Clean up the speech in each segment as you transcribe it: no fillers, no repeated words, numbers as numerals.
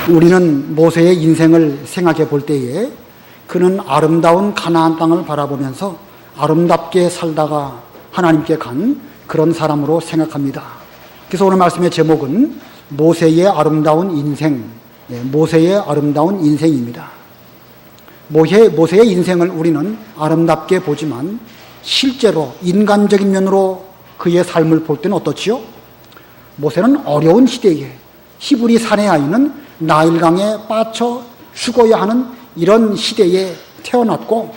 우리는 모세의 인생을 생각해 볼 때에 그는 아름다운 가나안 땅을 바라보면서 아름답게 살다가 하나님께 간 그런 사람으로 생각합니다. 그래서 오늘 말씀의 제목은 모세의 아름다운 인생, 모세의 아름다운 인생입니다. 모세의 인생을 우리는 아름답게 보지만 실제로 인간적인 면으로 그의 삶을 볼 때는 어떻지요? 모세는 어려운 시대에 히브리 사내 아이는 나일강에 빠져 죽어야 하는 이런 시대에 태어났고,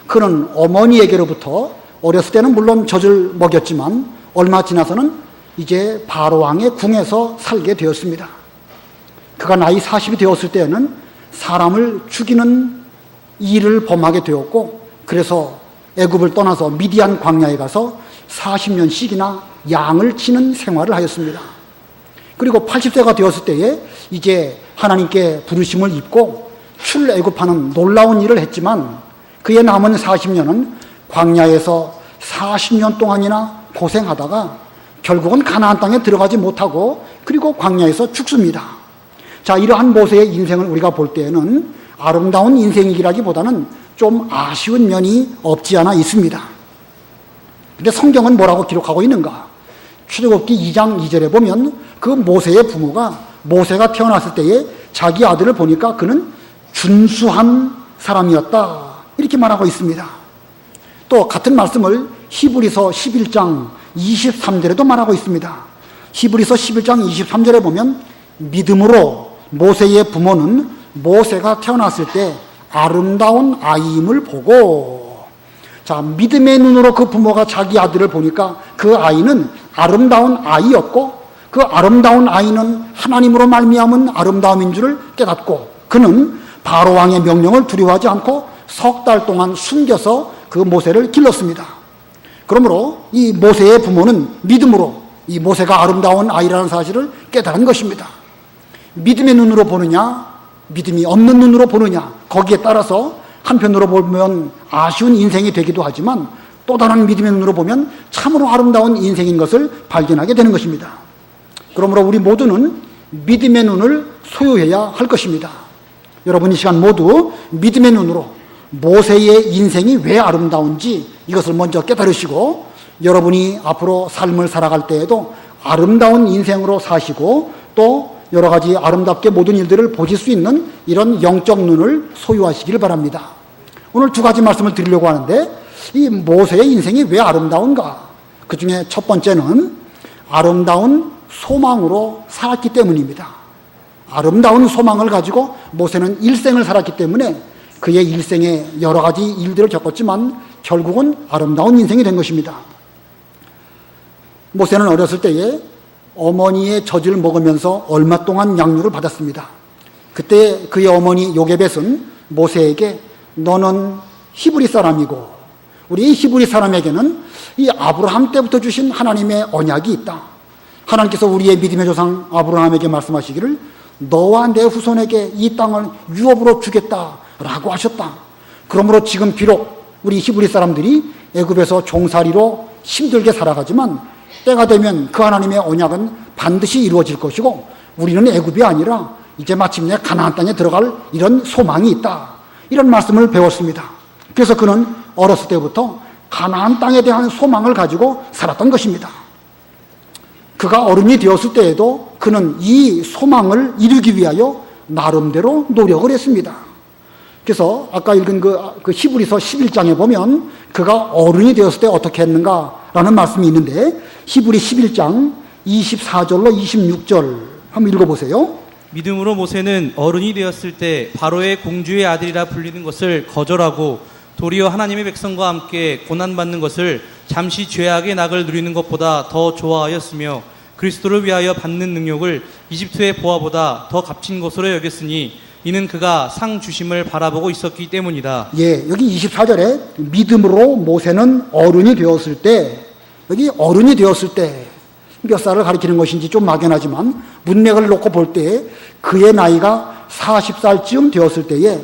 그는 어머니에게로부터 어렸을 때는 물론 젖을 먹였지만 얼마 지나서는 이제 바로왕의 궁에서 살게 되었습니다. 그가 나이 40이 되었을 때에는 사람을 죽이는 일을 범하게 되었고, 그래서 애굽을 떠나서 미디안 광야에 가서 40년씩이나 양을 치는 생활을 하였습니다. 그리고 80세가 되었을 때에 이제 하나님께 부르심을 입고 출애굽하는 놀라운 일을 했지만, 그의 남은 40년은 광야에서 40년 동안이나 고생하다가 결국은 가나안 땅에 들어가지 못하고 그리고 광야에서 죽습니다. 자, 이러한 모세의 인생을 우리가 볼 때에는 아름다운 인생이라기보다는 좀 아쉬운 면이 없지 않아 있습니다. 근데 성경은 뭐라고 기록하고 있는가? 출애굽기 2장 2절에 보면 그 모세의 부모가 모세가 태어났을 때에 자기 아들을 보니까 그는 준수한 사람이었다, 이렇게 말하고 있습니다. 또 같은 말씀을 히브리서 11장 23절에도 말하고 있습니다. 히브리서 11장 23절에 보면 믿음으로 모세의 부모는 모세가 태어났을 때 아름다운 아이임을 보고, 자, 믿음의 눈으로 그 부모가 자기 아들을 보니까 그 아이는 아름다운 아이였고, 그 아름다운 아이는 하나님으로 말미암은 아름다움인 줄을 깨닫고, 그는 바로왕의 명령을 두려워하지 않고 석 달 동안 숨겨서 그 모세를 길렀습니다. 그러므로 이 모세의 부모는 믿음으로 이 모세가 아름다운 아이라는 사실을 깨달은 것입니다. 믿음의 눈으로 보느냐, 믿음이 없는 눈으로 보느냐, 거기에 따라서 한편으로 보면 아쉬운 인생이 되기도 하지만 또 다른 믿음의 눈으로 보면 참으로 아름다운 인생인 것을 발견하게 되는 것입니다. 그러므로 우리 모두는 믿음의 눈을 소유해야 할 것입니다. 여러분 이 시간 모두 믿음의 눈으로 모세의 인생이 왜 아름다운지 이것을 먼저 깨달으시고, 여러분이 앞으로 삶을 살아갈 때에도 아름다운 인생으로 사시고 또 여러 가지 아름답게 모든 일들을 보실 수 있는 이런 영적 눈을 소유하시기를 바랍니다. 오늘 두 가지 말씀을 드리려고 하는데, 이 모세의 인생이 왜 아름다운가? 그 중에 첫 번째는 아름다운 소망으로 살았기 때문입니다. 아름다운 소망을 가지고 모세는 일생을 살았기 때문에 그의 일생에 여러 가지 일들을 겪었지만 결국은 아름다운 인생이 된 것입니다. 모세는 어렸을 때에 어머니의 젖을 먹으면서 얼마 동안 양육을 받았습니다. 그때 그의 어머니 요게벳은 모세에게 너는 히브리 사람이고 우리 히브리 사람에게는 이 아브라함 때부터 주신 하나님의 언약이 있다. 하나님께서 우리의 믿음의 조상 아브라함에게 말씀하시기를 너와 내 후손에게 이 땅을 유업으로 주겠다라고 하셨다. 그러므로 지금 비록 우리 히브리 사람들이 애굽에서 종살이로 힘들게 살아가지만 때가 되면 그 하나님의 언약은 반드시 이루어질 것이고 우리는 애굽이 아니라 이제 마침내 가나안 땅에 들어갈 이런 소망이 있다. 이런 말씀을 배웠습니다. 그래서 그는 어렸을 때부터 가나안 땅에 대한 소망을 가지고 살았던 것입니다. 그가 어른이 되었을 때에도 그는 이 소망을 이루기 위하여 나름대로 노력을 했습니다. 그래서 아까 읽은 그 히브리서 11장에 보면 그가 어른이 되었을 때 어떻게 했는가라는 말씀이 있는데, 히브리 11장 24절로 26절 한번 읽어보세요. 믿음으로 모세는 어른이 되었을 때 바로의 공주의 아들이라 불리는 것을 거절하고 도리어 하나님의 백성과 함께 고난받는 것을 잠시 죄악의 낙을 누리는 것보다 더 좋아하였으며 그리스도를 위하여 받는 능력을 이집트의 보화보다 더 값진 것으로 여겼으니 이는 그가 상 주심을 바라보고 있었기 때문이다. 예, 여기 24절에 믿음으로 모세는 어른이 되었을 때, 여기 어른이 되었을 때 몇 살을 가리키는 것인지 좀 막연하지만 문맥을 놓고 볼 때 그의 나이가 40살쯤 되었을 때에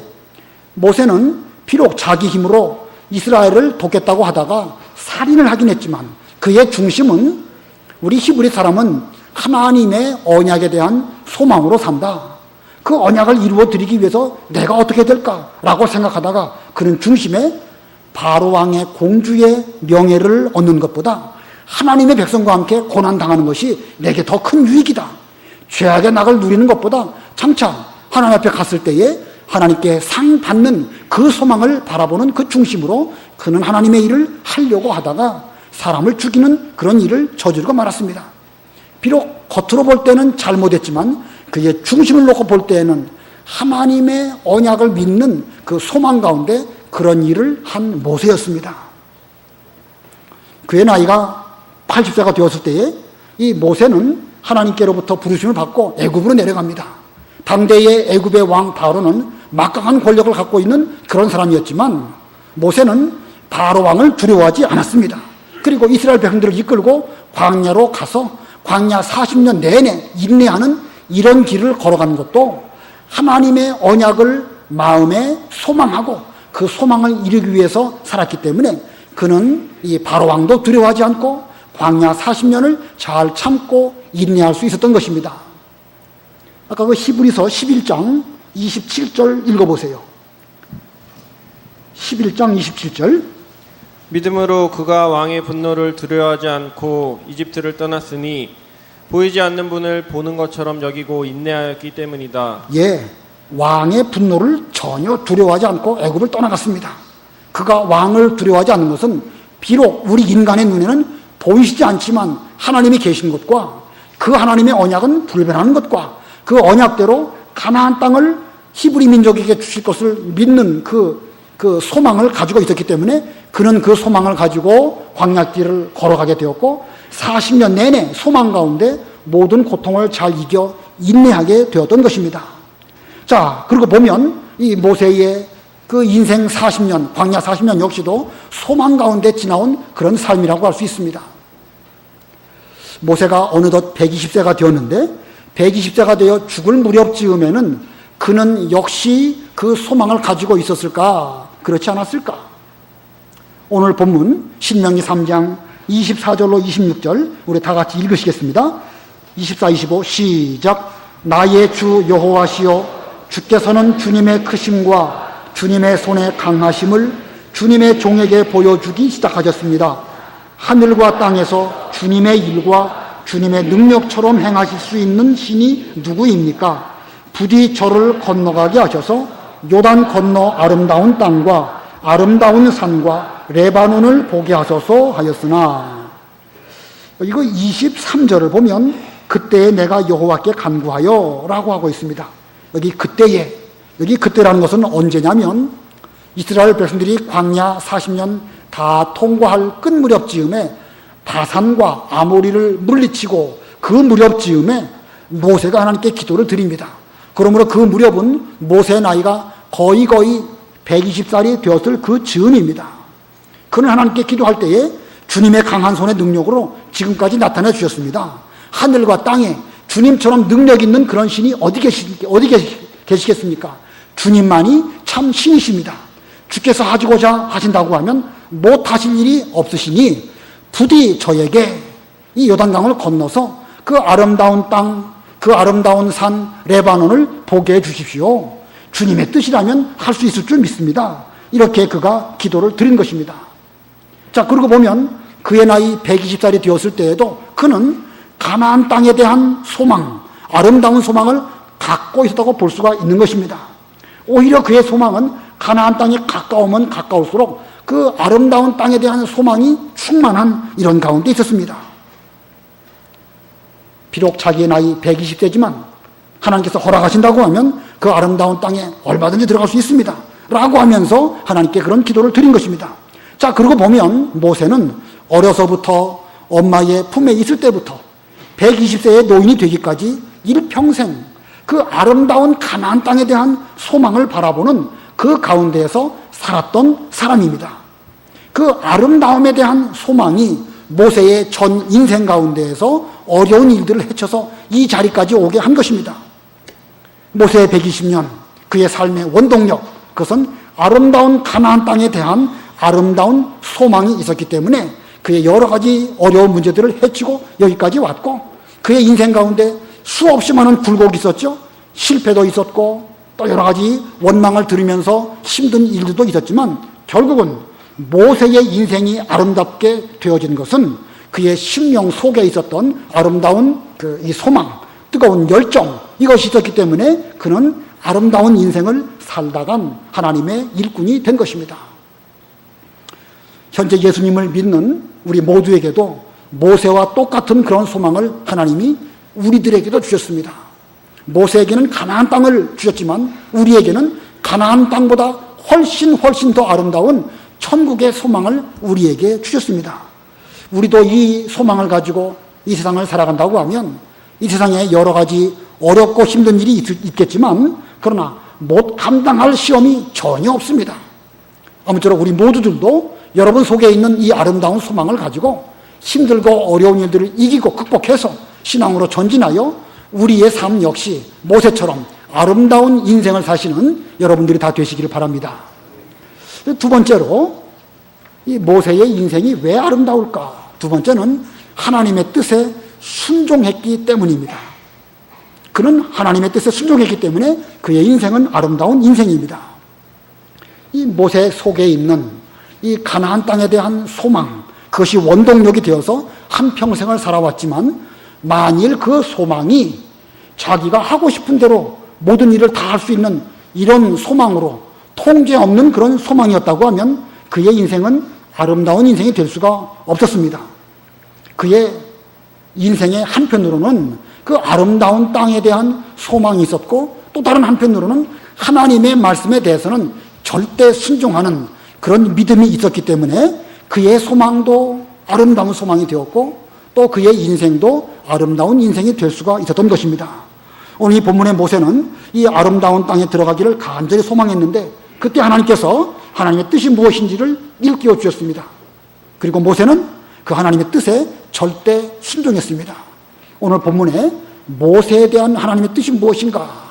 모세는 비록 자기 힘으로 이스라엘을 돕겠다고 하다가 살인을 하긴 했지만 그의 중심은 우리 히브리 사람은 하나님의 언약에 대한 소망으로 산다. 그 언약을 이루어 드리기 위해서 내가 어떻게 될까라고 생각하다가 그는 중심에 바로 왕의 공주의 명예를 얻는 것보다 하나님의 백성과 함께 고난당하는 것이 내게 더 큰 유익이다. 죄악의 낙을 누리는 것보다 장차 하나님 앞에 갔을 때에 하나님께 상 받는 그 소망을 바라보는 그 중심으로 그는 하나님의 일을 하려고 하다가 사람을 죽이는 그런 일을 저지르고 말았습니다. 비록 겉으로 볼 때는 잘못했지만 그의 중심을 놓고 볼 때에는 하나님의 언약을 믿는 그 소망 가운데 그런 일을 한 모세였습니다. 그의 나이가 80세가 되었을 때에 이 모세는 하나님께로부터 부르심을 받고 애굽으로 내려갑니다. 당대의 애굽의 왕 바로는 막강한 권력을 갖고 있는 그런 사람이었지만 모세는 바로 왕을 두려워하지 않았습니다. 그리고 이스라엘 백성들을 이끌고 광야로 가서 광야 40년 내내 인내하는 이런 길을 걸어간 것도 하나님의 언약을 마음에 소망하고 그 소망을 이루기 위해서 살았기 때문에 그는 이 바로 왕도 두려워하지 않고 광야 40년을 잘 참고 인내할 수 있었던 것입니다. 아까 그 히브리서 11장 27절 읽어보세요. 11장 27절. 믿음으로 그가 왕의 분노를 두려워하지 않고 이집트를 떠났으니 보이지 않는 분을 보는 것처럼 여기고 인내하였기 때문이다. 예, 왕의 분노를 전혀 두려워하지 않고 애굽을 떠나갔습니다. 그가 왕을 두려워하지 않는 것은 비록 우리 인간의 눈에는 보이시지 않지만 하나님이 계신 것과 그 하나님의 언약은 불변하는 것과 그 언약대로 가나안 땅을 히브리 민족에게 주실 것을 믿는 그 소망을 가지고 있었기 때문에 그는 그 소망을 가지고 광야길을 걸어가게 되었고 40년 내내 소망 가운데 모든 고통을 잘 이겨 인내하게 되었던 것입니다. 자, 그리고 보면 이 모세의 그 인생 40년, 광야 40년 역시도 소망 가운데 지나온 그런 삶이라고 할 수 있습니다. 모세가 어느덧 120세가 되었는데 120세가 되어 죽을 무렵 즈음에는 그는 역시 그 소망을 가지고 있었을까? 그렇지 않았을까? 오늘 본문 신명기 3장 24절로 26절 우리 다 같이 읽으시겠습니다. 24, 25 시작. 나의 주 여호와시여 주께서는 주님의 크심과 주님의 손의 강하심을 주님의 종에게 보여주기 시작하셨습니다. 하늘과 땅에서 주님의 일과 주님의 능력처럼 행하실 수 있는 신이 누구입니까? 부디 저를 건너가게 하셔서 요단 건너 아름다운 땅과 아름다운 산과 레바논을 보게 하소서 하였으나, 이거 23절을 보면 그때에 내가 여호와께 간구하여 라고 하고 있습니다. 여기 그때라는 것은 언제냐면 이스라엘 백성들이 광야 40년 다 통과할 끝 무렵 즈음에 바산과 아모리를 물리치고 그 무렵 즈음에 모세가 하나님께 기도를 드립니다. 그러므로 그 무렵은 모세의 나이가 거의 120살이 되었을 그 즈음입니다. 그는 하나님께 기도할 때에 주님의 강한 손의 능력으로 지금까지 나타내 주셨습니다. 하늘과 땅에 주님처럼 능력 있는 그런 신이 어디 계시겠습니까? 주님만이 참 신이십니다. 주께서 하시고자 하신다고 하면 못하실 일이 없으시니 부디 저에게 이 요단강을 건너서 그 아름다운 땅, 그 아름다운 산 레바논을 보게 해 주십시오. 주님의 뜻이라면 할 수 있을 줄 믿습니다. 이렇게 그가 기도를 드린 것입니다. 자, 그러고 보면 그의 나이 120살이 되었을 때에도 그는 가나안 땅에 대한 소망, 아름다운 소망을 갖고 있었다고 볼 수가 있는 것입니다. 오히려 그의 소망은 가나안 땅에 가까우면 가까울수록 그 아름다운 땅에 대한 소망이 충만한 이런 가운데 있었습니다. 비록 자기의 나이 120세지만 하나님께서 허락하신다고 하면 그 아름다운 땅에 얼마든지 들어갈 수 있습니다. 라고 하면서 하나님께 그런 기도를 드린 것입니다. 자, 그러고 보면 모세는 어려서부터 엄마의 품에 있을 때부터 120세의 노인이 되기까지 일평생 그 아름다운 가나안 땅에 대한 소망을 바라보는 그 가운데에서 살았던 사람입니다. 그 아름다움에 대한 소망이 모세의 전 인생 가운데에서 어려운 일들을 헤쳐서 이 자리까지 오게 한 것입니다. 모세의 120년, 그의 삶의 원동력, 그것은 아름다운 가나안 땅에 대한 아름다운 소망이 있었기 때문에 그의 여러 가지 어려운 문제들을 헤치고 여기까지 왔고, 그의 인생 가운데 수없이 많은 굴곡이 있었죠. 실패도 있었고 또 여러 가지 원망을 들으면서 힘든 일들도 있었지만 결국은 모세의 인생이 아름답게 되어진 것은 그의 심령 속에 있었던 아름다운 이 소망, 뜨거운 열정, 이것이 있었기 때문에 그는 아름다운 인생을 살다간 하나님의 일꾼이 된 것입니다. 현재 예수님을 믿는 우리 모두에게도 모세와 똑같은 그런 소망을 하나님이 우리들에게도 주셨습니다. 모세에게는 가나안 땅을 주셨지만 우리에게는 가나안 땅보다 훨씬 더 아름다운 천국의 소망을 우리에게 주셨습니다. 우리도 이 소망을 가지고 이 세상을 살아간다고 하면 이 세상에 여러 가지 어렵고 힘든 일이 있겠지만 그러나 못 감당할 시험이 전혀 없습니다. 아무쪼록 우리 모두들도 여러분 속에 있는 이 아름다운 소망을 가지고 힘들고 어려운 일들을 이기고 극복해서 신앙으로 전진하여 우리의 삶 역시 모세처럼 아름다운 인생을 사시는 여러분들이 다 되시기를 바랍니다. 두 번째로 이 모세의 인생이 왜 아름다울까? 두 번째는 하나님의 뜻에 순종했기 때문입니다. 그는 하나님의 뜻에 순종했기 때문에 그의 인생은 아름다운 인생입니다. 이 모세 속에 있는 이 가나안 땅에 대한 소망, 그것이 원동력이 되어서 한평생을 살아왔지만 만일 그 소망이 자기가 하고 싶은 대로 모든 일을 다 할 수 있는 이런 소망으로 통제 없는 그런 소망이었다고 하면 그의 인생은 아름다운 인생이 될 수가 없었습니다. 그의 인생의 한편으로는 그 아름다운 땅에 대한 소망이 있었고 또 다른 한편으로는 하나님의 말씀에 대해서는 절대 순종하는 그런 믿음이 있었기 때문에 그의 소망도 아름다운 소망이 되었고 또 그의 인생도 아름다운 인생이 될 수가 있었던 것입니다. 오늘 이 본문의 모세는 이 아름다운 땅에 들어가기를 간절히 소망했는데 그때 하나님께서 하나님의 뜻이 무엇인지를 일깨워 주셨습니다. 그리고 모세는 그 하나님의 뜻에 절대 순종했습니다. 오늘 본문에 모세에 대한 하나님의 뜻이 무엇인가?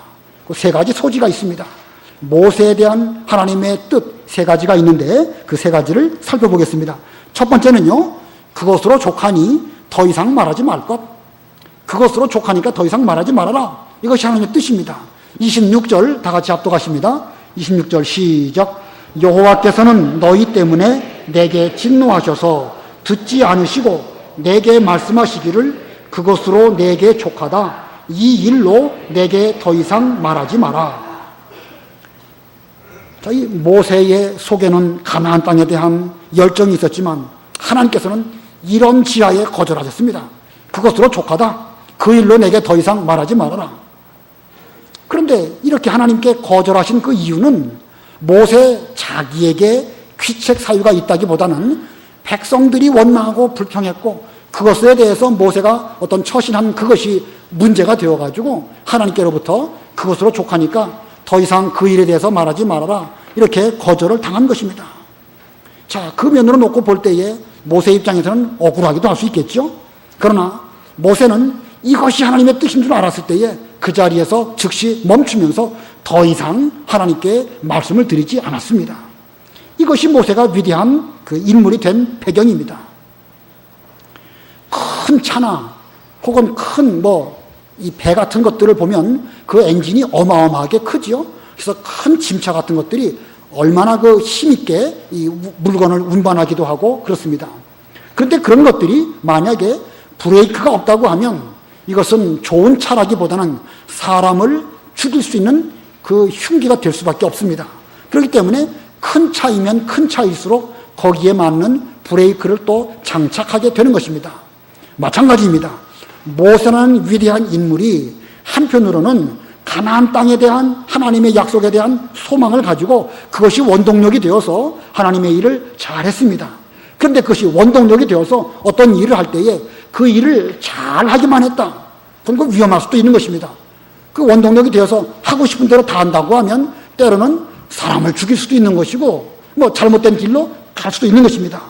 그 세 가지 소지가 있습니다. 모세에 대한 하나님의 뜻 세 가지가 있는데 그 세 가지를 살펴보겠습니다. 첫 번째는요, 그것으로 족하니 더 이상 말하지 말 것. 그것으로 족하니까 더 이상 말하지 말아라. 이것이 하나님의 뜻입니다. 26절 다 같이 합독하십니다. 26절 시작. 여호와께서는 너희 때문에 내게 진노하셔서 듣지 않으시고 내게 말씀하시기를 그것으로 내게 족하다. 이 일로 내게 더 이상 말하지 마라. 자, 이 모세의 속에는 가나안 땅에 대한 열정이 있었지만 하나님께서는 이런 지하에 거절하셨습니다. 그것으로 족하다. 그 일로 내게 더 이상 말하지 말아라. 그런데 이렇게 하나님께 거절하신 그 이유는 모세 자기에게 귀책 사유가 있다기보다는 백성들이 원망하고 불평했고 그것에 대해서 모세가 어떤 처신한 그것이 문제가 되어가지고 하나님께로부터 그것으로 족하니까 더 이상 그 일에 대해서 말하지 말아라. 이렇게 거절을 당한 것입니다. 자, 그 면으로 놓고 볼 때에 모세 입장에서는 억울하기도 할 수 있겠죠. 그러나 모세는 이것이 하나님의 뜻인 줄 알았을 때에 그 자리에서 즉시 멈추면서 더 이상 하나님께 말씀을 드리지 않았습니다. 이것이 모세가 위대한 그 인물이 된 배경입니다. 큰 차나 혹은 큰 이 배 같은 것들을 보면 그 엔진이 어마어마하게 크지요. 그래서 큰 짐차 같은 것들이 얼마나 그 힘있게 이 물건을 운반하기도 하고 그렇습니다. 그런데 그런 것들이 만약에 브레이크가 없다고 하면 이것은 좋은 차라기보다는 사람을 죽일 수 있는 그 흉기가 될 수밖에 없습니다. 그렇기 때문에 큰 차이면 큰 차일수록 거기에 맞는 브레이크를 또 장착하게 되는 것입니다. 마찬가지입니다. 모세라는 위대한 인물이 한편으로는 가나안 땅에 대한 하나님의 약속에 대한 소망을 가지고 그것이 원동력이 되어서 하나님의 일을 잘했습니다. 그런데 그것이 원동력이 되어서 어떤 일을 할 때에 그 일을 잘하기만 했다. 그건 위험할 수도 있는 것입니다. 그 원동력이 되어서 하고 싶은 대로 다 한다고 하면 때로는 사람을 죽일 수도 있는 것이고 잘못된 길로 갈 수도 있는 것입니다.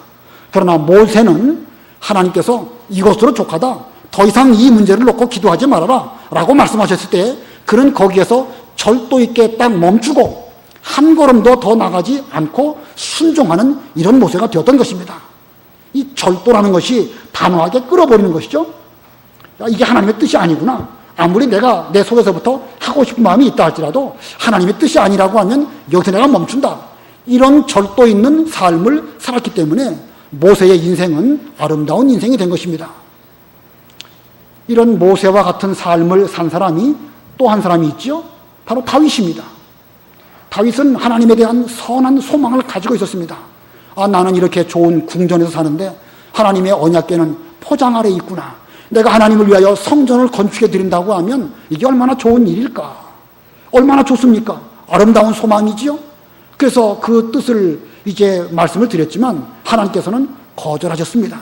그러나 모세는 하나님께서 이것으로 족하다. 더 이상 이 문제를 놓고 기도하지 말아라 라고 말씀하셨을 때 그는 거기에서 절도 있게 딱 멈추고 한 걸음도 더 나가지 않고 순종하는 이런 모세가 되었던 것입니다. 이 절도라는 것이 단호하게 끌어버리는 것이죠. 이게 하나님의 뜻이 아니구나. 아무리 내가 내 속에서부터 하고 싶은 마음이 있다 할지라도 하나님의 뜻이 아니라고 하면 여기서 내가 멈춘다. 이런 절도 있는 삶을 살았기 때문에 모세의 인생은 아름다운 인생이 된 것입니다. 이런 모세와 같은 삶을 산 사람이 또 한 사람이 있죠. 바로 다윗입니다. 다윗은 하나님에 대한 선한 소망을 가지고 있었습니다. 나는 이렇게 좋은 궁전에서 사는데 하나님의 언약궤는 포장 아래 있구나. 내가 하나님을 위하여 성전을 건축해 드린다고 하면 이게 얼마나 좋은 일일까? 얼마나 좋습니까? 아름다운 소망이지요. 그래서 그 뜻을 이제 말씀을 드렸지만 하나님께서는 거절하셨습니다.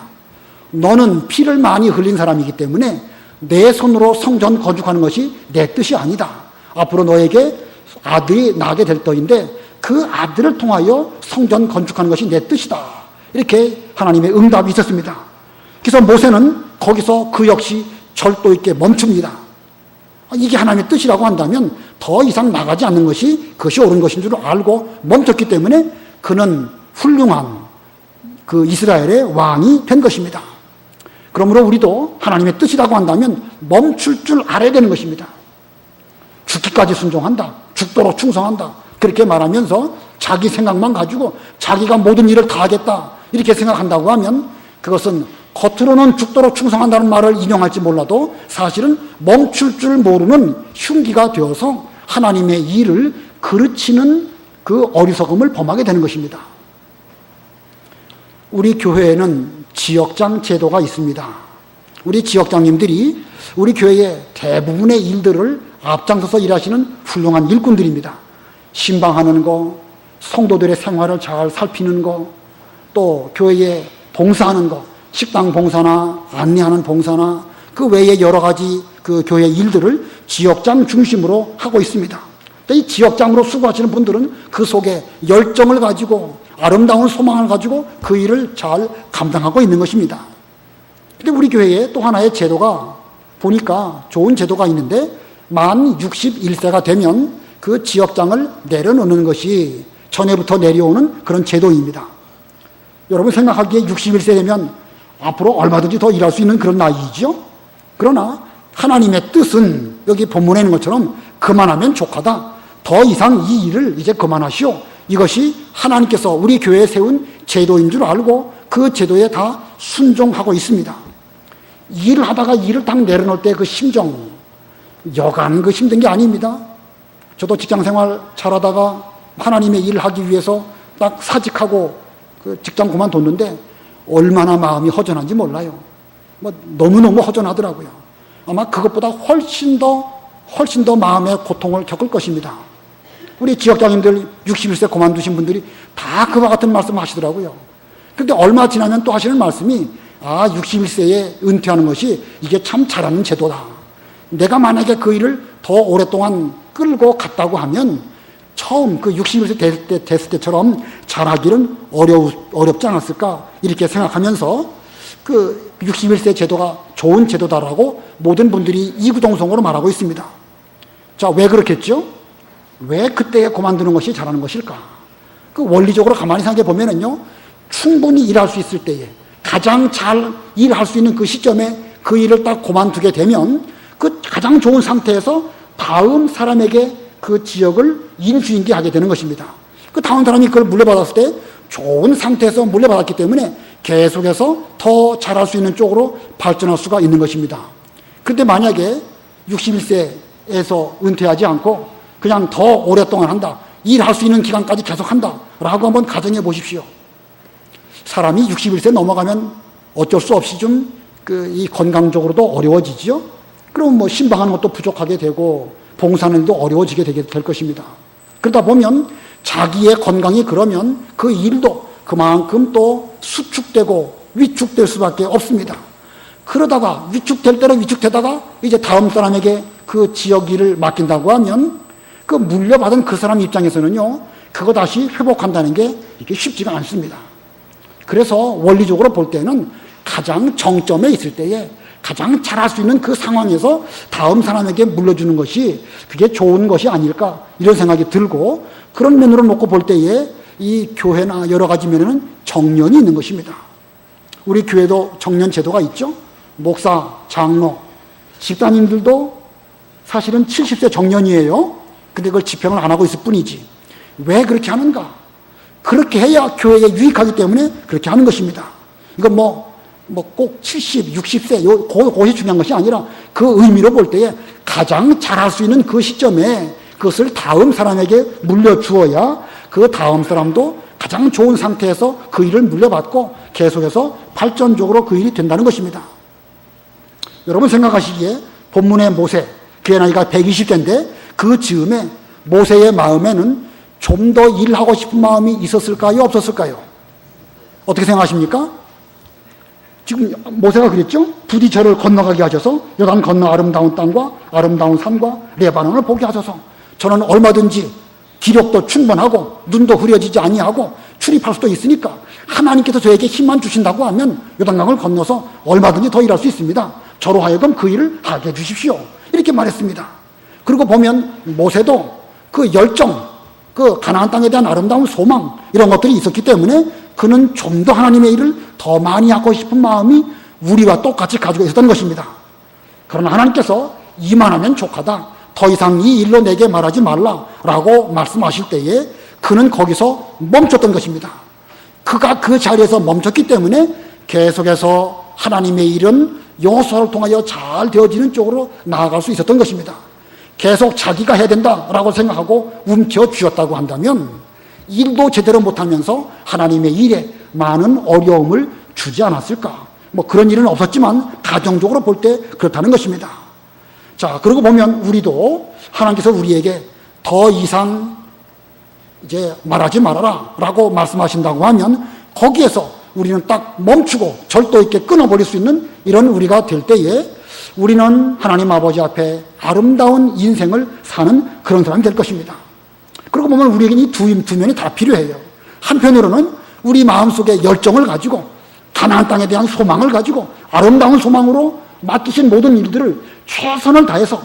너는 피를 많이 흘린 사람이기 때문에 내 손으로 성전 건축하는 것이 내 뜻이 아니다. 앞으로 너에게 아들이 나게 될 터인데 그 아들을 통하여 성전 건축하는 것이 내 뜻이다. 이렇게 하나님의 응답이 있었습니다. 그래서 모세는 거기서 그 역시 절도 있게 멈춥니다. 이게 하나님의 뜻이라고 한다면 더 이상 나가지 않는 것이 그것이 옳은 것인 줄 알고 멈췄기 때문에 그는 훌륭한 그 이스라엘의 왕이 된 것입니다. 그러므로 우리도 하나님의 뜻이라고 한다면 멈출 줄 알아야 되는 것입니다. 죽기까지 순종한다. 죽도록 충성한다. 그렇게 말하면서 자기 생각만 가지고 자기가 모든 일을 다 하겠다. 이렇게 생각한다고 하면 그것은 겉으로는 죽도록 충성한다는 말을 인용할지 몰라도 사실은 멈출 줄 모르는 흉기가 되어서 하나님의 일을 그르치는 그 어리석음을 범하게 되는 것입니다. 우리 교회에는 지역장 제도가 있습니다. 우리 지역장님들이 우리 교회의 대부분의 일들을 앞장서서 일하시는 훌륭한 일꾼들입니다. 신방하는 거, 성도들의 생활을 잘 살피는 거, 또 교회에 봉사하는 거, 식당 봉사나 안내하는 봉사나 그 외에 여러 가지 그 교회 일들을 지역장 중심으로 하고 있습니다. 이 지역장으로 수고하시는 분들은 그 속에 열정을 가지고 아름다운 소망을 가지고 그 일을 잘 감당하고 있는 것입니다. 근데 우리 교회에 또 하나의 제도가 보니까 좋은 제도가 있는데 만 61세가 되면 그 지역장을 내려놓는 것이 전에부터 내려오는 그런 제도입니다. 여러분 생각하기에 61세 되면 앞으로 얼마든지 더 일할 수 있는 그런 나이죠. 그러나 하나님의 뜻은 여기 본문에 있는 것처럼 그만하면 족하다. 더 이상 이 일을 이제 그만하시오. 이것이 하나님께서 우리 교회에 세운 제도인 줄 알고 그 제도에 다 순종하고 있습니다. 일을 하다가 일을 딱 내려놓을 때 그 심정, 여간 그 힘든 게 아닙니다. 저도 직장생활 잘하다가 하나님의 일을 하기 위해서 딱 사직하고 그 직장 그만뒀는데 얼마나 마음이 허전한지 몰라요. 너무너무 허전하더라고요. 아마 그것보다 훨씬 더 마음의 고통을 겪을 것입니다. 우리 지역장님들 61세 그만두신 분들이 다 그와 같은 말씀을 하시더라고요. 그런데 얼마 지나면 또 하시는 말씀이 61세에 은퇴하는 것이 이게 참 잘하는 제도다. 내가 만약에 그 일을 더 오랫동안 끌고 갔다고 하면 처음 그 61세 됐을 때처럼 잘하기는 어렵지 않았을까 이렇게 생각하면서 그 61세 제도가 좋은 제도다라고 모든 분들이 이구동성으로 말하고 있습니다. 자, 왜 그렇겠죠? 왜 그때에 그만두는 것이 잘하는 것일까? 그 원리적으로 가만히 생각해 보면은요, 충분히 일할 수 있을 때에 가장 잘 일할 수 있는 그 시점에 그 일을 딱 그만두게 되면 그 가장 좋은 상태에서 다음 사람에게 그 지역을 인수인계하게 되는 것입니다. 그 다음 사람이 그걸 물려받았을 때 좋은 상태에서 물려받았기 때문에 계속해서 더 잘할 수 있는 쪽으로 발전할 수가 있는 것입니다. 그런데 만약에 61세에서 은퇴하지 않고 그냥 더 오랫동안 한다, 일할 수 있는 기간까지 계속 한다 라고 한번 가정해 보십시오. 사람이 61세 넘어가면 어쩔 수 없이 좀 이 건강적으로도 어려워지죠. 그럼 뭐 신방하는 것도 부족하게 되고 봉사하는 일도 어려워지게 될 것입니다. 그러다 보면 자기의 건강이 그러면 그 일도 그만큼 또 수축되고 위축될 수밖에 없습니다. 그러다가 위축될 대로 위축되다가 이제 다음 사람에게 그 지역 일을 맡긴다고 하면 그 물려받은 그 사람 입장에서는요, 그거 다시 회복한다는 게 이게 쉽지가 않습니다. 그래서 원리적으로 볼 때는 가장 정점에 있을 때에 가장 잘할 수 있는 그 상황에서 다음 사람에게 물려주는 것이 그게 좋은 것이 아닐까 이런 생각이 들고, 그런 면으로 놓고 볼 때에 이 교회나 여러 가지 면에는 정년이 있는 것입니다. 우리 교회도 정년 제도가 있죠. 목사, 장로, 집사님들도 사실은 70세 정년이에요. 근데 그걸 집행을 안 하고 있을 뿐이지. 왜 그렇게 하는가? 그렇게 해야 교회에 유익하기 때문에 그렇게 하는 것입니다. 이건 꼭 70, 60세, 그것이 중요한 것이 아니라 그 의미로 볼 때에 가장 잘할 수 있는 그 시점에 그것을 다음 사람에게 물려주어야 그 다음 사람도 가장 좋은 상태에서 그 일을 물려받고 계속해서 발전적으로 그 일이 된다는 것입니다. 여러분 생각하시기에 본문의 모세, 그의 나이가 120세인데 그 즈음에 모세의 마음에는 좀 더 일하고 싶은 마음이 있었을까요? 없었을까요? 어떻게 생각하십니까? 지금 모세가 그랬죠? 부디 저를 건너가게 하셔서 요단 건너 아름다운 땅과 아름다운 산과 레바논을 보게 하셔서 저는 얼마든지 기력도 충분하고 눈도 흐려지지 아니하고 출입할 수도 있으니까 하나님께서 저에게 힘만 주신다고 하면 요단강을 건너서 얼마든지 더 일할 수 있습니다. 저로 하여금 그 일을 하게 해주십시오. 이렇게 말했습니다. 그리고 보면 모세도 그 열정, 그 가나안 땅에 대한 아름다운 소망 이런 것들이 있었기 때문에 그는 좀 더 하나님의 일을 더 많이 하고 싶은 마음이 우리와 똑같이 가지고 있었던 것입니다. 그러나 하나님께서 이만하면 족하다. 더 이상 이 일로 내게 말하지 말라라고 말씀하실 때에 그는 거기서 멈췄던 것입니다. 그가 그 자리에서 멈췄기 때문에 계속해서 하나님의 일은 여호수아를 통하여 잘 되어지는 쪽으로 나아갈 수 있었던 것입니다. 계속 자기가 해야 된다라고 생각하고 움켜쥐었다고 한다면 일도 제대로 못하면서 하나님의 일에 많은 어려움을 주지 않았을까? 그런 일은 없었지만 가정적으로 볼 때 그렇다는 것입니다. 자, 그러고 보면 우리도 하나님께서 우리에게 더 이상 이제 말하지 말아라 라고 말씀하신다고 하면 거기에서 우리는 딱 멈추고 절도 있게 끊어버릴 수 있는 이런 우리가 될 때에 우리는 하나님 아버지 앞에 아름다운 인생을 사는 그런 사람이 될 것입니다. 그러고 보면 우리에게는 이 두 면이 다 필요해요. 한편으로는 우리 마음속에 열정을 가지고 가나안 땅에 대한 소망을 가지고 아름다운 소망으로 맡기신 모든 일들을 최선을 다해서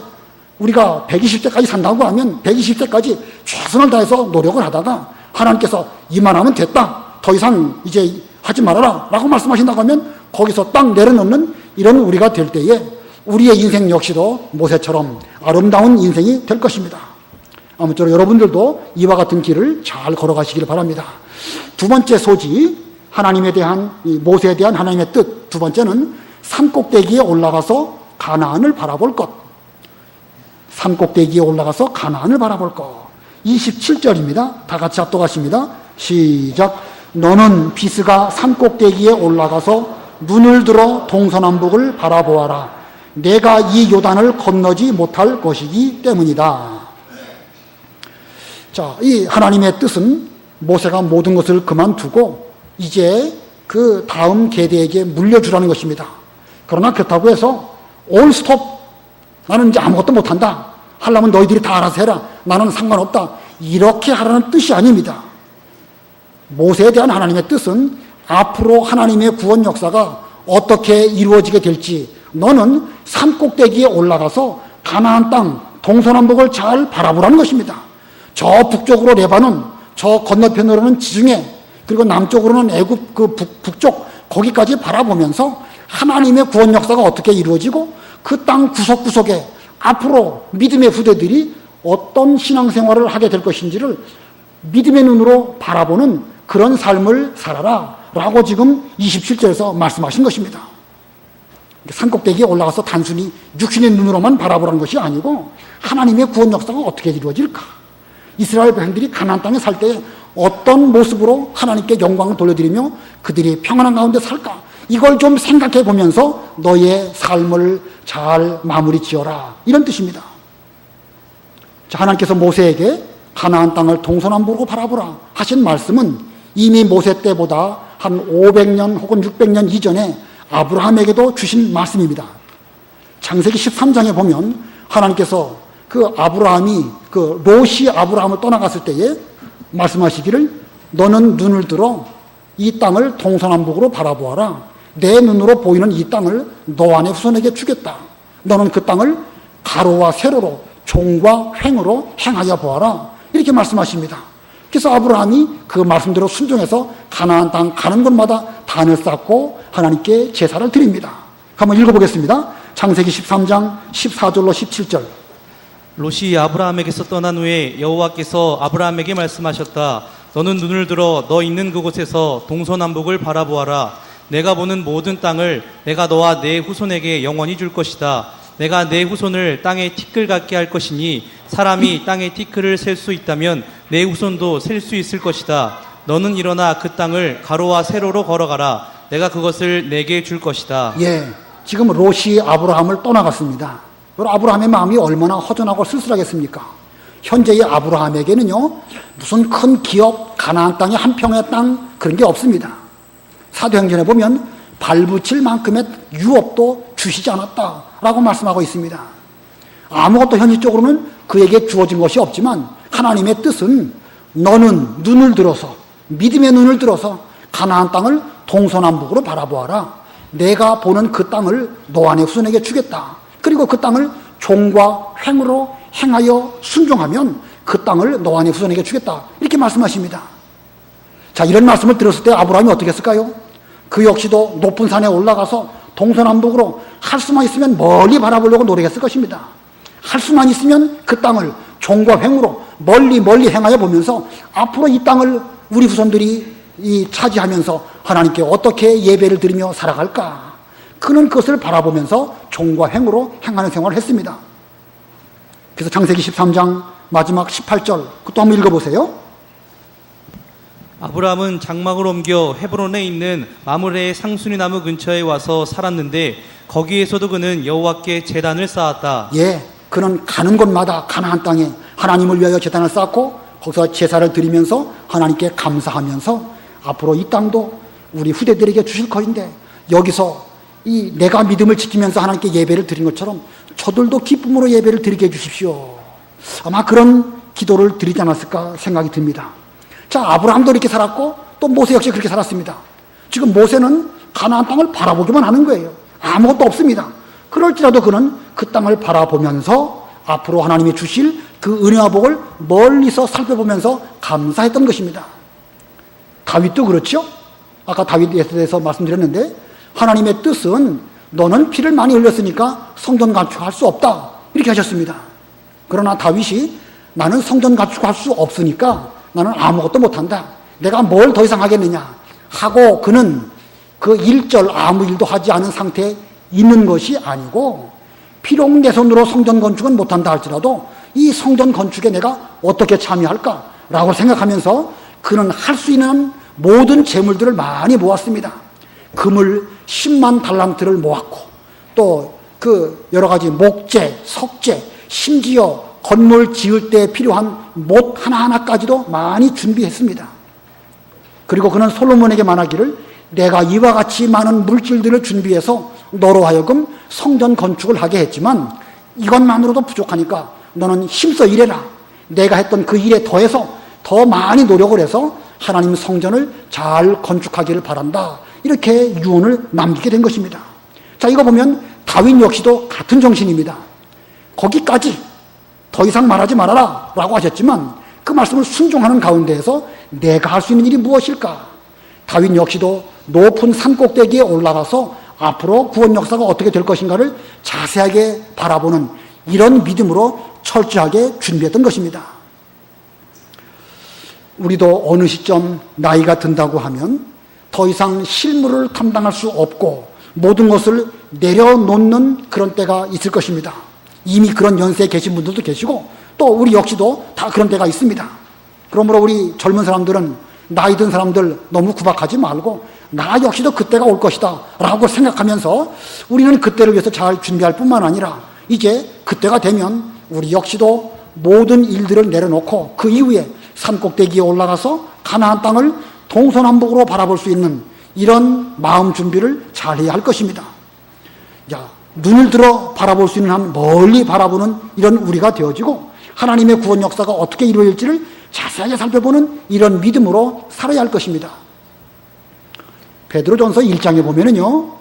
우리가 120세까지 산다고 하면 120세까지 최선을 다해서 노력을 하다가 하나님께서 이만하면 됐다. 더 이상 이제 하지 말아라 라고 말씀하신다고 하면 거기서 딱 내려놓는 이런 우리가 될 때에 우리의 인생 역시도 모세처럼 아름다운 인생이 될 것입니다. 아무쪼록 여러분들도 이와 같은 길을 잘 걸어가시기를 바랍니다. 두 번째 소지, 하나님에 대한, 모세에 대한 하나님의 뜻. 두 번째는 산꼭대기에 올라가서 가나안을 바라볼 것. 산꼭대기에 올라가서 가나안을 바라볼 것. 27절입니다. 다 같이 합독하십니다. 시작. 너는 비스가 산꼭대기에 올라가서 눈을 들어 동서남북을 바라보아라. 내가 이 요단을 건너지 못할 것이기 때문이다. 자, 이 하나님의 뜻은 모세가 모든 것을 그만두고 이제 그 다음 계대에게 물려주라는 것입니다. 그러나 그렇다고 해서 올 스톱, 나는 이제 아무것도 못한다. 하려면 너희들이 다 알아서 해라. 나는 상관없다. 이렇게 하라는 뜻이 아닙니다. 모세에 대한 하나님의 뜻은 앞으로 하나님의 구원 역사가 어떻게 이루어지게 될지 너는 산꼭대기에 올라가서 가나안 땅 동서남북을 잘 바라보라는 것입니다. 저 북쪽으로 레바논, 저 건너편으로는 지중해, 그리고 남쪽으로는 애굽 그 북쪽 거기까지 바라보면서 하나님의 구원 역사가 어떻게 이루어지고 그 땅 구석구석에 앞으로 믿음의 후대들이 어떤 신앙생활을 하게 될 것인지를 믿음의 눈으로 바라보는 그런 삶을 살아라 라고 지금 27절에서 말씀하신 것입니다. 산꼭대기에 올라가서 단순히 육신의 눈으로만 바라보라는 것이 아니고 하나님의 구원 역사가 어떻게 이루어질까? 이스라엘 백성들이 가나안 땅에 살 때 어떤 모습으로 하나님께 영광을 돌려드리며 그들이 평안한 가운데 살까? 이걸 좀 생각해 보면서 너의 삶을 잘 마무리 지어라. 이런 뜻입니다. 자, 하나님께서 모세에게 가나안 땅을 동서남북으로 바라보라 하신 말씀은 이미 모세 때보다 한 500년 혹은 600년 이전에 아브라함에게도 주신 말씀입니다. 창세기 13장에 보면 하나님께서 그 아브라함이 그 롯이 아브라함을 떠나갔을 때에 말씀하시기를 너는 눈을 들어 이 땅을 동서남북으로 바라보아라. 내 눈으로 보이는 이 땅을 너 안의 후손에게 주겠다. 너는 그 땅을 가로와 세로로 종과 횡으로 행하여 보아라. 이렇게 말씀하십니다. 그래서 아브라함이 그 말씀대로 순종해서 가나안 땅 가는 곳마다 단을 쌓고 하나님께 제사를 드립니다. 한번 읽어보겠습니다. 창세기 13장 14절로 17절 롯이 아브라함에게서 떠난 후에 여호와께서 아브라함에게 말씀하셨다. 너는 눈을 들어 너 있는 그곳에서 동서남북을 바라보아라. 내가 보는 모든 땅을 내가 너와 내 후손에게 영원히 줄 것이다. 내가 내 후손을 땅에 티끌 같게 할 것이니 사람이 땅에 티끌을 셀 수 있다면 내 후손도 셀 수 있을 것이다. 너는 일어나 그 땅을 가로와 세로로 걸어가라. 내가 그것을 내게 줄 것이다. 예, 지금 롯이 아브라함을 떠나갔습니다. 그럼 아브라함의 마음이 얼마나 허전하고 쓸쓸하겠습니까? 현재의 아브라함에게는요, 무슨 큰 기업, 가나안 땅의 한 평의 땅 그런 게 없습니다. 사도행전에 보면 발붙일 만큼의 유업도 주시지 않았다라고 말씀하고 있습니다. 아무것도 현실적으로는 그에게 주어진 것이 없지만 하나님의 뜻은 너는 눈을 들어서, 믿음의 눈을 들어서 가나안 땅을 동서남북으로 바라보아라. 내가 보는 그 땅을 너와 내 후손에게 주겠다. 그리고 그 땅을 종과 횡으로 행하여 순종하면 그 땅을 너와 내 후손에게 주겠다. 이렇게 말씀하십니다. 자, 이런 말씀을 들었을 때 아브라함이 어떻게 했을까요? 그 역시도 높은 산에 올라가서 동서남북으로 할 수만 있으면 멀리 바라보려고 노력했을 것입니다. 할 수만 있으면 그 땅을 종과 횡으로 멀리 행하여 보면서 앞으로 이 땅을 우리 후손들이 차지하면서 하나님께 어떻게 예배를 드리며 살아갈까? 그는 그것을 바라보면서 종과 횡으로 행하는 생활을 했습니다. 그래서 창세기 13장 마지막 18절 그것도 한번 읽어보세요. 아브라함은 장막을 옮겨 헤브론에 있는 마므레의 상수리 나무 근처에 와서 살았는데 거기에서도 그는 여호와께 제단을 쌓았다. 예, 그는 가는 곳마다 가나안 땅에 하나님을 위하여 제단을 쌓고 거기서 제사를 드리면서 하나님께 감사하면서 앞으로 이 땅도 우리 후대들에게 주실 것인데 여기서 이 내가 믿음을 지키면서 하나님께 예배를 드린 것처럼 저들도 기쁨으로 예배를 드리게 해주십시오. 아마 그런 기도를 드리지 않았을까 생각이 듭니다. 자, 아브라함도 이렇게 살았고 또 모세 역시 그렇게 살았습니다. 지금 모세는 가나안 땅을 바라보기만 하는 거예요. 아무것도 없습니다. 그럴지라도 그는 그 땅을 바라보면서 앞으로 하나님이 주실 그 은혜와 복을 멀리서 살펴보면서 감사했던 것입니다. 다윗도 그렇죠? 아까 다윗에 대해서 말씀드렸는데 하나님의 뜻은 너는 피를 많이 흘렸으니까 성전 건축할 수 없다 이렇게 하셨습니다. 그러나 다윗이 나는 성전 건축할 수 없으니까 나는 아무것도 못한다. 내가 뭘 더 이상 하겠느냐 하고 그는 그 일절 아무 일도 하지 않은 상태에 있는 것이 아니고 비록 내 손으로 성전 건축은 못한다 할지라도 이 성전 건축에 내가 어떻게 참여할까라고 생각하면서 그는 할 수 있는 모든 재물들을 많이 모았습니다. 금을 10만 달란트를 모았고 또 그 여러 가지 목재, 석재, 심지어 건물 지을 때 필요한 못 하나하나까지도 많이 준비했습니다. 그리고 그는 솔로몬에게 말하기를 내가 이와 같이 많은 물질들을 준비해서 너로 하여금 성전 건축을 하게 했지만 이것만으로도 부족하니까 너는 힘써 일해라. 내가 했던 그 일에 더해서 더 많이 노력을 해서 하나님 성전을 잘 건축하기를 바란다. 이렇게 유언을 남기게 된 것입니다. 자, 이거 보면 다윗 역시도 같은 정신입니다. 거기까지 더 이상 말하지 말아라 라고 하셨지만 그 말씀을 순종하는 가운데에서 내가 할 수 있는 일이 무엇일까? 다윗 역시도 높은 산 꼭대기에 올라가서 앞으로 구원 역사가 어떻게 될 것인가를 자세하게 바라보는 이런 믿음으로 철저하게 준비했던 것입니다. 우리도 어느 시점 나이가 든다고 하면 더 이상 실무를 감당할 수 없고 모든 것을 내려놓는 그런 때가 있을 것입니다. 이미 그런 연세에 계신 분들도 계시고 또 우리 역시도 다 그런 때가 있습니다. 그러므로 우리 젊은 사람들은 나이 든 사람들 너무 구박하지 말고 나 역시도 그때가 올 것이다 라고 생각하면서 우리는 그때를 위해서 잘 준비할 뿐만 아니라 이제 그때가 되면 우리 역시도 모든 일들을 내려놓고 그 이후에 산꼭대기에 올라가서 가나안 땅을 동서남북으로 바라볼 수 있는 이런 마음 준비를 잘 해야 할 것입니다. 자, 눈을 들어 바라볼 수 있는 한 멀리 바라보는 이런 우리가 되어지고 하나님의 구원 역사가 어떻게 이루어질지를 자세하게 살펴보는 이런 믿음으로 살아야 할 것입니다. 베드로전서 1장에 보면은요,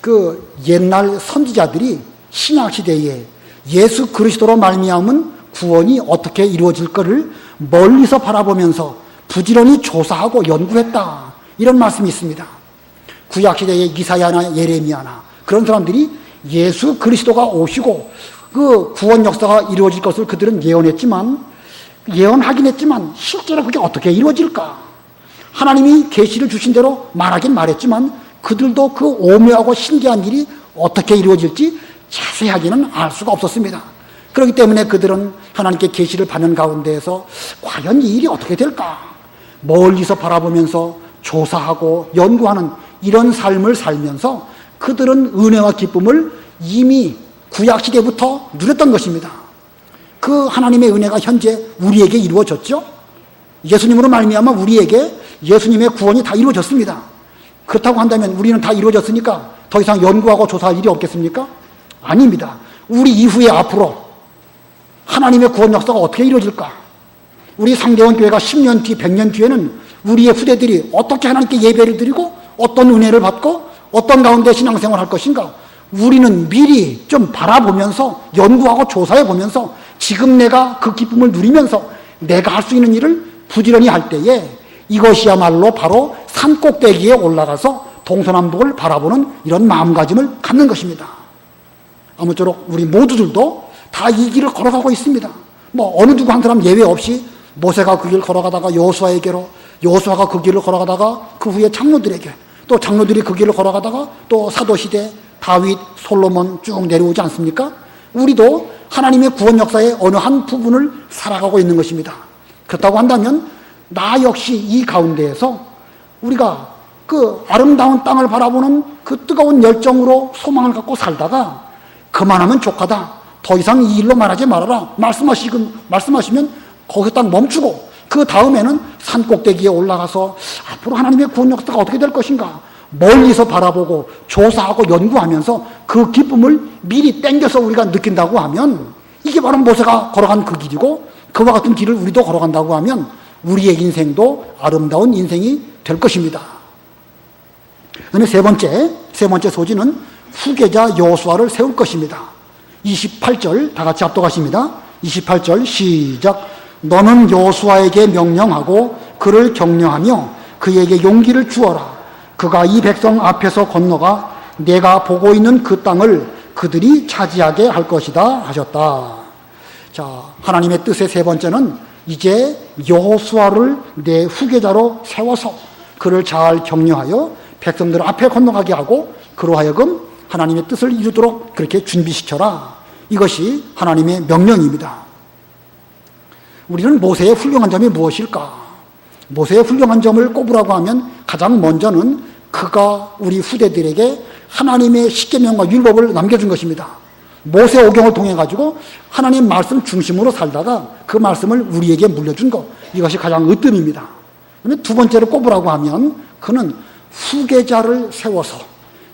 그 옛날 선지자들이 신약 시대에 예수 그리스도로 말미암은 구원이 어떻게 이루어질 것을 멀리서 바라보면서 부지런히 조사하고 연구했다. 이런 말씀이 있습니다. 구약 시대의 이사야나 예레미야나 그런 사람들이 예수 그리스도가 오시고 그 구원 역사가 이루어질 것을 그들은 예언하긴 했지만 실제로 그게 어떻게 이루어질까? 하나님이 계시를 주신 대로 말하긴 말했지만 그들도 그 오묘하고 신기한 일이 어떻게 이루어질지 자세하게는 알 수가 없었습니다. 그렇기 때문에 그들은 하나님께 계시를 받는 가운데에서 과연 이 일이 어떻게 될까? 멀리서 바라보면서 조사하고 연구하는 이런 삶을 살면서 그들은 은혜와 기쁨을 이미 구약시대부터 누렸던 것입니다. 그 하나님의 은혜가 현재 우리에게 이루어졌죠. 예수님으로 말미암아 우리에게 예수님의 구원이 다 이루어졌습니다. 그렇다고 한다면 우리는 다 이루어졌으니까 더 이상 연구하고 조사할 일이 없겠습니까? 아닙니다. 우리 이후에 앞으로 하나님의 구원 역사가 어떻게 이루어질까? 우리 상대원 교회가 10년 뒤, 100년 뒤에는 우리의 후대들이 어떻게 하나님께 예배를 드리고 어떤 은혜를 받고 어떤 가운데 신앙생활을 할 것인가? 우리는 미리 좀 바라보면서 연구하고 조사해 보면서 지금 내가 그 기쁨을 누리면서 내가 할 수 있는 일을 부지런히 할 때에 이것이야말로 바로 산 꼭대기에 올라가서 동서남북을 바라보는 이런 마음가짐을 갖는 것입니다. 아무쪼록 우리 모두들도 다 이 길을 걸어가고 있습니다. 뭐 어느 누구 한 사람 예외 없이 모세가 그 길을 걸어가다가 여호수아에게로, 여호수아가 그 길을 걸어가다가 그 후에 장로들에게, 또 장로들이 그 길을 걸어가다가 또 사도시대 다윗, 솔로몬 쭉 내려오지 않습니까? 우리도 하나님의 구원 역사의 어느 한 부분을 살아가고 있는 것입니다. 그렇다고 한다면 나 역시 이 가운데에서 우리가 그 아름다운 땅을 바라보는 그 뜨거운 열정으로 소망을 갖고 살다가 그만하면 족하다, 더 이상 이 일로 말하지 말아라 말씀하시면 거기서 딱 멈추고 그 다음에는 산 꼭대기에 올라가서 앞으로 하나님의 구원 역사가 어떻게 될 것인가 멀리서 바라보고 조사하고 연구하면서 그 기쁨을 미리 땡겨서 우리가 느낀다고 하면 이게 바로 모세가 걸어간 그 길이고 그와 같은 길을 우리도 걸어간다고 하면 우리의 인생도 아름다운 인생이 될 것입니다. 그다음에 세 번째 소지는 후계자 여호수아를 세울 것입니다. 28절 다 같이 합독하십니다. 28절 시작. 너는 여호수아에게 명령하고 그를 격려하며 그에게 용기를 주어라. 그가 이 백성 앞에서 건너가 내가 보고 있는 그 땅을 그들이 차지하게 할 것이다 하셨다. 자, 하나님의 뜻의 세 번째는 이제 여호수아를 내 후계자로 세워서 그를 잘 격려하여 백성들 앞에 건너가게 하고 그로 하여금 하나님의 뜻을 이루도록 그렇게 준비시켜라. 이것이 하나님의 명령입니다. 우리는 모세의 훌륭한 점이 무엇일까? 모세의 훌륭한 점을 꼽으라고 하면 가장 먼저는 그가 우리 후대들에게 하나님의 십계명과 율법을 남겨준 것입니다. 모세 오경을 통해 가지고 하나님 말씀 중심으로 살다가 그 말씀을 우리에게 물려준 것, 이것이 가장 으뜸입니다. 그러면 두 번째로 꼽으라고 하면 그는 후계자를 세워서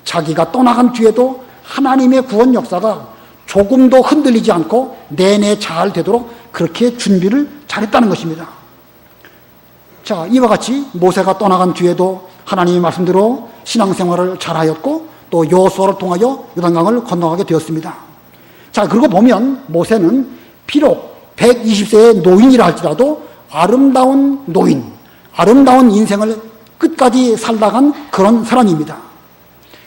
자기가 떠나간 뒤에도 하나님의 구원 역사가 조금도 흔들리지 않고 내내 잘 되도록 그렇게 준비를 잘했다는 것입니다. 자, 이와 같이 모세가 떠나간 뒤에도 하나님의 말씀대로 신앙생활을 잘하였고 또 여호수아를 통하여 요단강을 건너가게 되었습니다. 자, 그리고 보면 모세는 비록 120세의 노인이라 할지라도 아름다운 노인, 아름다운 인생을 끝까지 살다간 그런 사람입니다.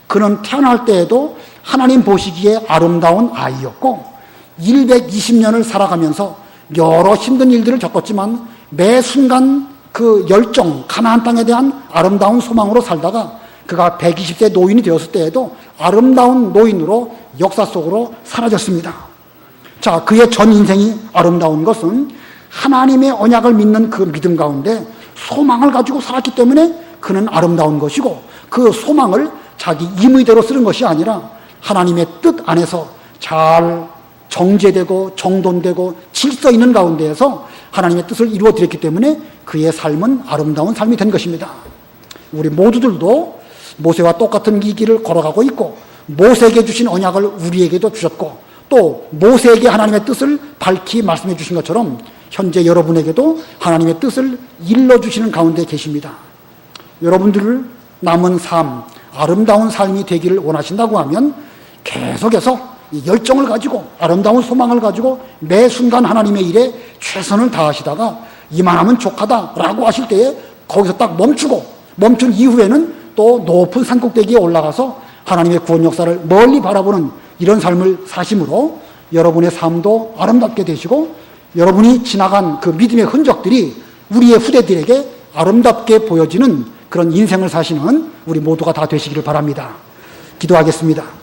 그는 태어날 때에도 하나님 보시기에 아름다운 아이였고 120년을 살아가면서 여러 힘든 일들을 겪었지만 매 순간 그 열정, 가나안 땅에 대한 아름다운 소망으로 살다가 그가 120세 노인이 되었을 때에도 아름다운 노인으로 역사 속으로 사라졌습니다. 자, 그의 전 인생이 아름다운 것은 하나님의 언약을 믿는 그 믿음 가운데 소망을 가지고 살았기 때문에 그는 아름다운 것이고 그 소망을 자기 임의대로 쓰는 것이 아니라 하나님의 뜻 안에서 잘 정제되고 정돈되고 질서 있는 가운데에서 하나님의 뜻을 이루어드렸기 때문에 그의 삶은 아름다운 삶이 된 것입니다. 우리 모두들도 모세와 똑같은 이 길을 걸어가고 있고 모세에게 주신 언약을 우리에게도 주셨고 또 모세에게 하나님의 뜻을 밝히 말씀해 주신 것처럼 현재 여러분에게도 하나님의 뜻을 일러주시는 가운데 계십니다. 여러분들 남은 삶, 아름다운 삶이 되기를 원하신다고 하면 계속해서 이 열정을 가지고 아름다운 소망을 가지고 매 순간 하나님의 일에 최선을 다하시다가 이만하면 족하다라고 하실 때에 거기서 딱 멈춘 이후에는 또 높은 산꼭대기에 올라가서 하나님의 구원 역사를 멀리 바라보는 이런 삶을 사심으로 여러분의 삶도 아름답게 되시고 여러분이 지나간 그 믿음의 흔적들이 우리의 후대들에게 아름답게 보여지는 그런 인생을 사시는 우리 모두가 다 되시기를 바랍니다. 기도하겠습니다.